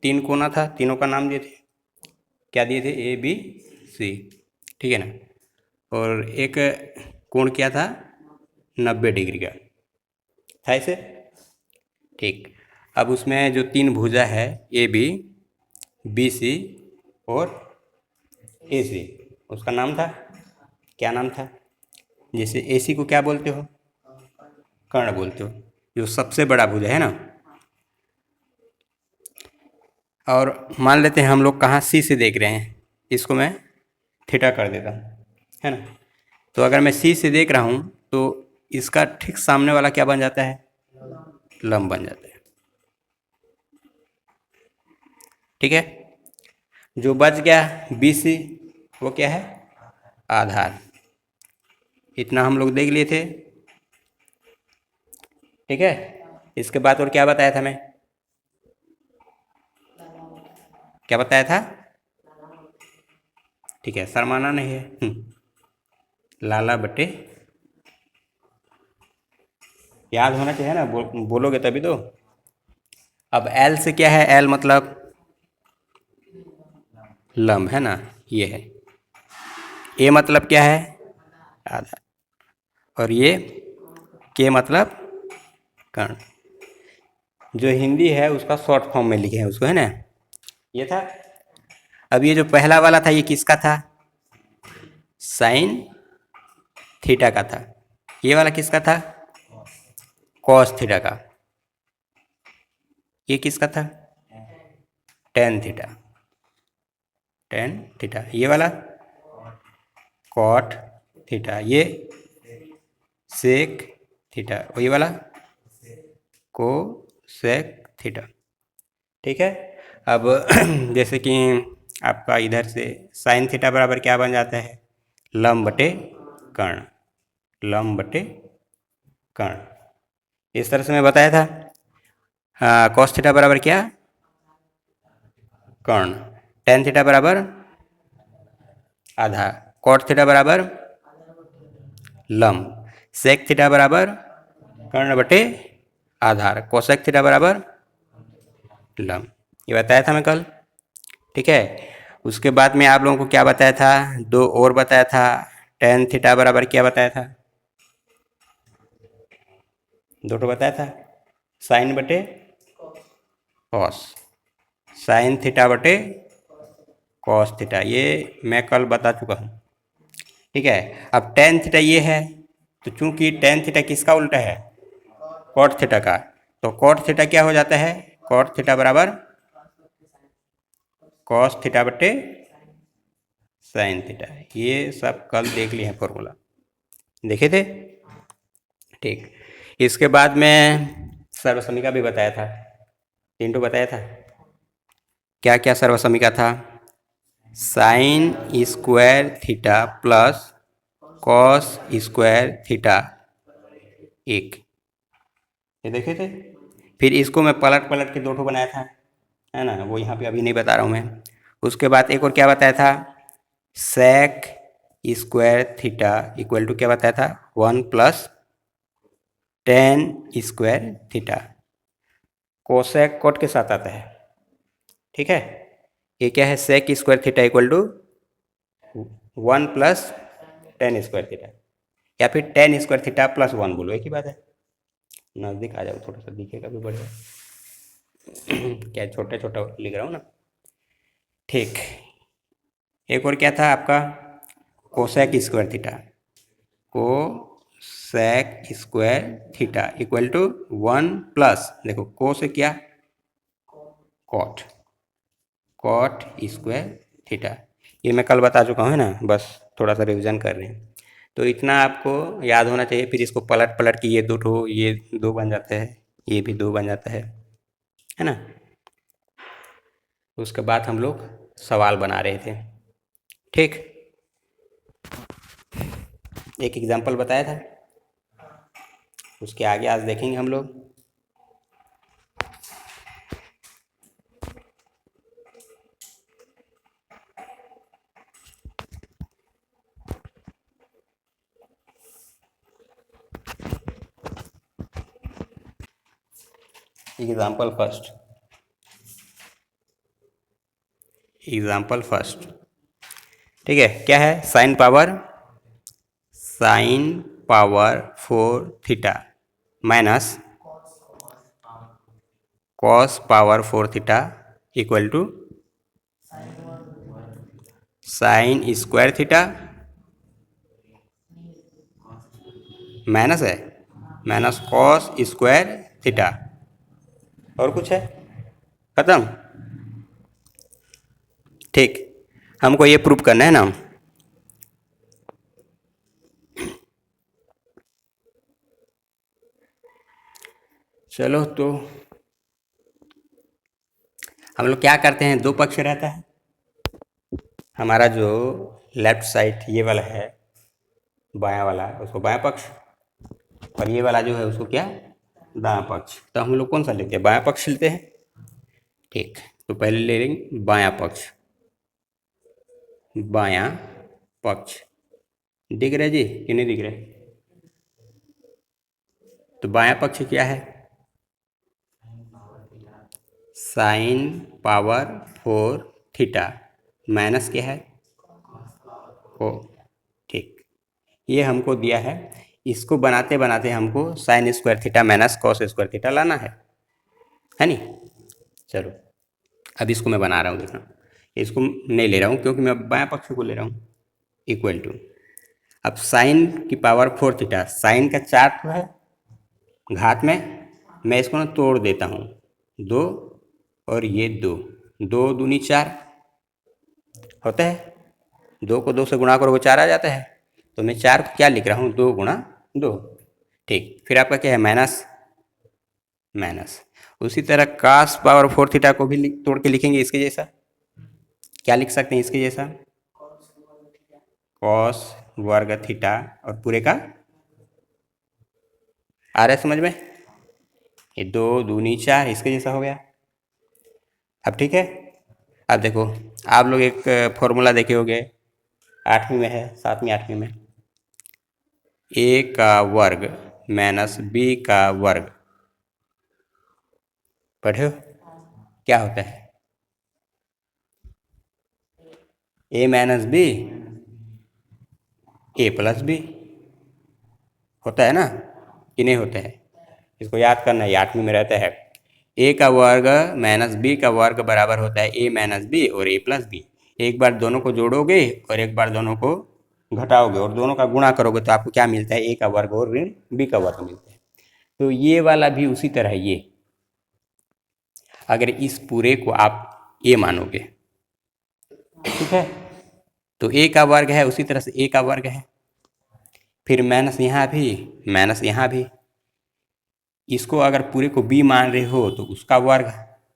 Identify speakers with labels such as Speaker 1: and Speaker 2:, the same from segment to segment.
Speaker 1: तीन कोना था, तीनों का नाम दिए थे, क्या दिए थे? ए बी सी, ठीक है ना। और एक कोण क्या था? 90 डिग्री का था इसे, ठीक। अब उसमें जो तीन भुजा है ए बी सी और ए सी, उसका नाम था, क्या नाम था? जैसे ए सी को क्या बोलते हो? कर्ण बोलते हो, जो सबसे बड़ा भुजा है ना। और मान लेते हैं हम लोग कहाँ सी से देख रहे हैं, इसको मैं थीटा कर देता हूँ, है ना। तो अगर मैं सी से देख रहा हूँ तो इसका ठीक सामने वाला क्या बन जाता है? लंब बन जाता है, ठीक है। जो बच गया बी सी, वो क्या है? आधार। इतना हम लोग देख लिए थे, ठीक है। इसके बाद और क्या बताया था मैं? क्या बताया था? ठीक है, शर्माना नहीं है। लाला बटे, याद होना चाहिए ना, बोलोगे तभी तो। अब एल से क्या है? एल मतलब लंब, है ना, ये है। ए मतलब क्या है? आधा। और ये के मतलब कर्ण। जो हिंदी है उसका शॉर्ट फॉर्म में लिखे हैं उसको, है ना, ये था। अब ये जो पहला वाला था ये किसका था? साइन थीटा का था। ये वाला किसका था? कॉस थीटा का। ये किसका था? Tan theta. Tan theta. ये वाला कॉट थीटा। ये सेक थीटा। और ये वाला को सेक थीटा, ठीक है। अब जैसे कि आपका इधर से साइन थीटा बराबर क्या बन जाता है? लंब बटे कर्ण। लंब बटे कर्ण, इस तरह से मैं बताया था। कॉस थीटा बराबर क्या? कर्ण। टेन थीटा बराबर आधा। कॉट थीटा बराबर लंब। सेक थीटा बराबर कर्ण बटे आधार। कोसेक थीटा बराबर लंब। ये बताया था मैं कल, ठीक है। उसके बाद में आप लोगों को क्या बताया था? दो और बताया था। टेन थीटा बराबर क्या बताया था? दो तो बताया था, साइन बटे कॉस। साइन थीटा बटे कॉस थीटा, ये मैं कल बता चुका हूँ, ठीक है। अब टेन थीटा ये है, तो चूंकि टेन थीटा किसका उल्टा है? कॉट थीटा का, तो कॉट थीटा क्या हो जाता है? कॉट थीटा बराबर कॉस थीटा बटे साइन थीटा। ये सब कल देख लिए हैं फॉर्मूला, देखे थे, ठीक। इसके बाद में सर्वसमीका भी बताया था, तीन तो बताया था। क्या क्या सर्वसमीका था? Sign square theta plus cos square theta, एक, ये देखे थे। फिर इसको मैं पलट पलट के दो ठो बनाया था, है ना, वो यहाँ पे अभी नहीं बता रहा हूँ मैं। उसके बाद एक और क्या बताया था? Sec square theta equal to क्या बताया था? 1 plus tan square theta. Cosec cot के साथ आता है, ठीक है। ये क्या है? Sec square theta equal to 1 plus tan square theta, या फिर टेन स्क्वायर थीटा प्लस 1 बोलो, एक ही बात है। नज़दीक आ जाओ, थोड़ा सा दिखेगा भी बढ़िया। क्या छोटा छोटा लिख रहा हूँ ना, ठीक। एक और क्या था आपका? Cosec square theta. Cosec square theta equal to 1 plus, देखो को से क्या? कॉट। कॉट स्क्वायर थीटा, ये मैं कल बता चुका हूँ, है ना, बस थोड़ा सा रिवीजन कर रहे हैं। तो इतना आपको याद होना चाहिए। फिर इसको पलट पलट के ये दो ठो, ये दो बन जाता है, ये भी दो बन जाता है ना। उसके बाद हम लोग सवाल बना रहे थे, ठीक। एक एग्जाम्पल बताया था, उसके आगे आज देखेंगे हम लोग। Example first, example first. ठीक है, क्या है? साइन पावर 4 थीटा माइनस कॉस पावर 4 थीटा equal to sine square theta minus है माइनस कॉस स्क्वायर थीटा। और कुछ है? खत्म। ठीक, हमको ये प्रूफ करना है ना। चलो तो हम लोग क्या करते हैं, दो पक्ष रहता है। हमारा जो लेफ्ट साइड ये वाला है, बायां वाला, उसको बायां पक्ष, और ये वाला जो है उसको क्या, दायां पक्ष। तो हम लोग कौन सा लेते हैं? बायां पक्ष लेते हैं। ठीक, तो पहले ले लेंगे बायां पक्ष। बायां पक्ष दिख रहे जी कि नहीं दिख रहे? तो बायां पक्ष क्या है? साइन पावर 4 थीटा माइनस क्या है? को। ठीक, ये हमको दिया है। इसको बनाते बनाते हमको sign square theta minus cos square theta लाना है नहीं? चलो, अब इसको मैं बना रहा हूँ, देखना। इसको नहीं ले रहा हूँ क्योंकि मैं बायां पक्ष को ले रहा हूँ। इक्वल टू, अब साइन की पावर 4 थीटा, साइन का 4 तो है घात में, मैं इसको ना तोड़ देता हूँ। 2 और ये 2, 2 दूनी 4 होता है। 2 को 2 से गुणा करोगे 4 आ जाता है। तो मैं 4 को क्या लिख रहा हूँ? 2 गुणा 2। ठीक, फिर आपका क्या है? Minus minus. उसी तरह कास पावर 4 थीटा को भी तोड़ के लिखेंगे इसके जैसा। क्या लिख सकते हैं इसके जैसा? कॉस वर्ग थीटा और पूरे का, आ रहा है समझ में? ये 2 दूनी 4 इसके जैसा हो गया। अब ठीक है, अब देखो, आप लोग एक फॉर्मूला देखे होंगे, 8वीं में है, 7वीं 8वीं में, ए का वर्ग माइनस बी का वर्ग, पढ़े हो? क्या होता है? ए माइनस बी ए प्लस बी होता है ना कि नहीं होता है? इसको याद करना है, 8वीं में रहता है। ए का वर्ग माइनस बी का वर्ग बराबर होता है ए माइनस बी और ए प्लस बी। एक बार दोनों को जोड़ोगे और एक बार दोनों को घटाओगे और दोनों का गुणा करोगे तो आपको क्या मिलता है? ए का वर्ग और ऋण बी का वर्ग मिलता है। तो ये वाला भी उसी तरह, ये अगर इस पूरे को आप ए मानोगे, ठीक है, तो ए का वर्ग है, उसी तरह से ए का वर्ग है, फिर माइनस यहाँ भी, माइनस यहाँ भी। इसको अगर पूरे को बी मान रहे हो तो उसका वर्ग,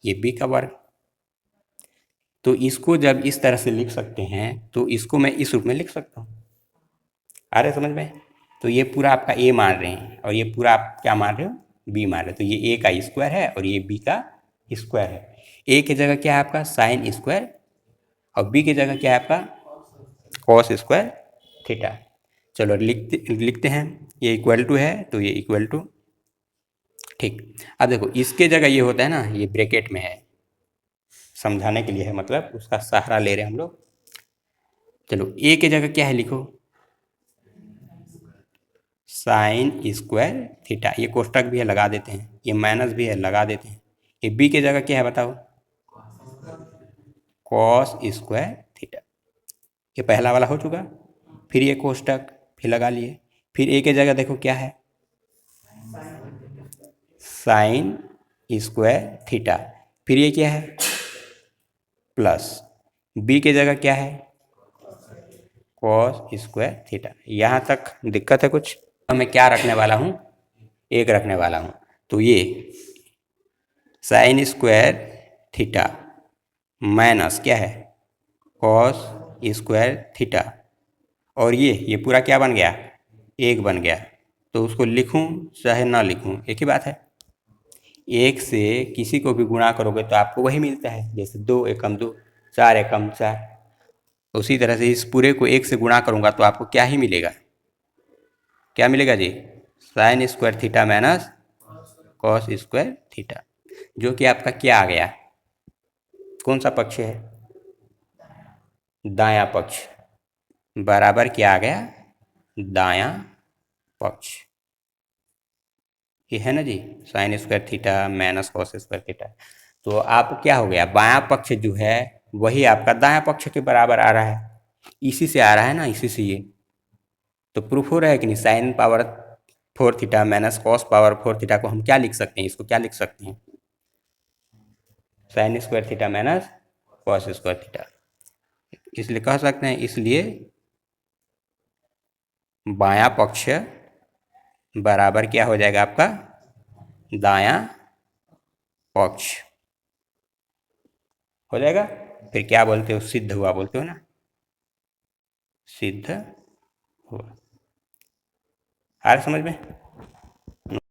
Speaker 1: ये बी का वर्ग। तो इसको जब इस तरह से लिख सकते हैं तो इसको मैं इस रूप में लिख सकता हूँ। आ रहे समझ में? तो ये पूरा आपका ए मान रहे हैं और ये पूरा आप क्या मान रहे हो? बी मान रहे हो। तो ये ए का स्क्वायर है और ये बी का स्क्वायर है। ए की जगह क्या है आपका? साइन स्क्वायर, और बी की जगह क्या है आपका? Cos square theta. चलो लिखते हैं, ये इक्वल टू है तो ये इक्वल टू। ठीक, अब देखो इसके जगह ये होता है ना, ये ब्रैकेट में है, समझाने के लिए है, मतलब उसका सहारा ले रहे हैं हम लोग। चलो ए की जगह क्या है लिखो? साइन स्क्वायर थीटा, ये कोष्टक भी है लगा देते हैं, ये माइनस भी है लगा देते हैं। ये बी की जगह क्या है बताओ? Cos square theta. ये पहला वाला हो चुका, फिर ये कोष्टक फिर लगा लिए, फिर ए की जगह देखो क्या है? साइन स्क्वायर थीटा, फिर ये क्या है? प्लस, बी की जगह क्या है? Cos square theta. यहाँ तक दिक्कत है कुछ? अब मैं क्या रखने वाला हूँ? एक रखने वाला हूँ। तो ये साइन स्क्वायर थीटा माइनस क्या है? कॉस स्क्वायर थीटा, और ये पूरा क्या बन गया? एक बन गया। तो उसको लिखूं चाहे ना लिखूं एक ही बात है। एक से किसी को भी गुणा करोगे तो आपको वही मिलता है, जैसे 2 एकम 2, 4 एकम 4। उसी तरह से इस पूरे को एक से गुणा करूंगा तो आपको क्या ही मिलेगा? क्या मिलेगा जी? Sine square theta minus cos square theta, जो कि आपका क्या आ गया? कौन सा पक्ष है? दायां पक्ष बराबर क्या आ गया, दायां पक्ष। ये है ना जी, sine square theta minus cos square theta. तो आप क्या हो गया, बायां पक्ष जो है वही आपका दायां पक्ष के बराबर आ रहा है, इसी से आ रहा है ना, इसी से ये तो प्रूफ हो रहा है कि नहीं। साइन पावर 4 थीटा माइनस कॉस पावर 4 थीटा को हम क्या लिख सकते हैं, इसको क्या लिख सकते हैं, sign square theta minus cos square theta, इसलिए कह सकते हैं। इसलिए बायां पक्ष बराबर क्या हो जाएगा आपका, दायां पक्ष हो जाएगा। फिर क्या बोलते हो, सिद्ध हुआ बोलते हो ना, सिद्ध हुआ। आ रहा समझ में।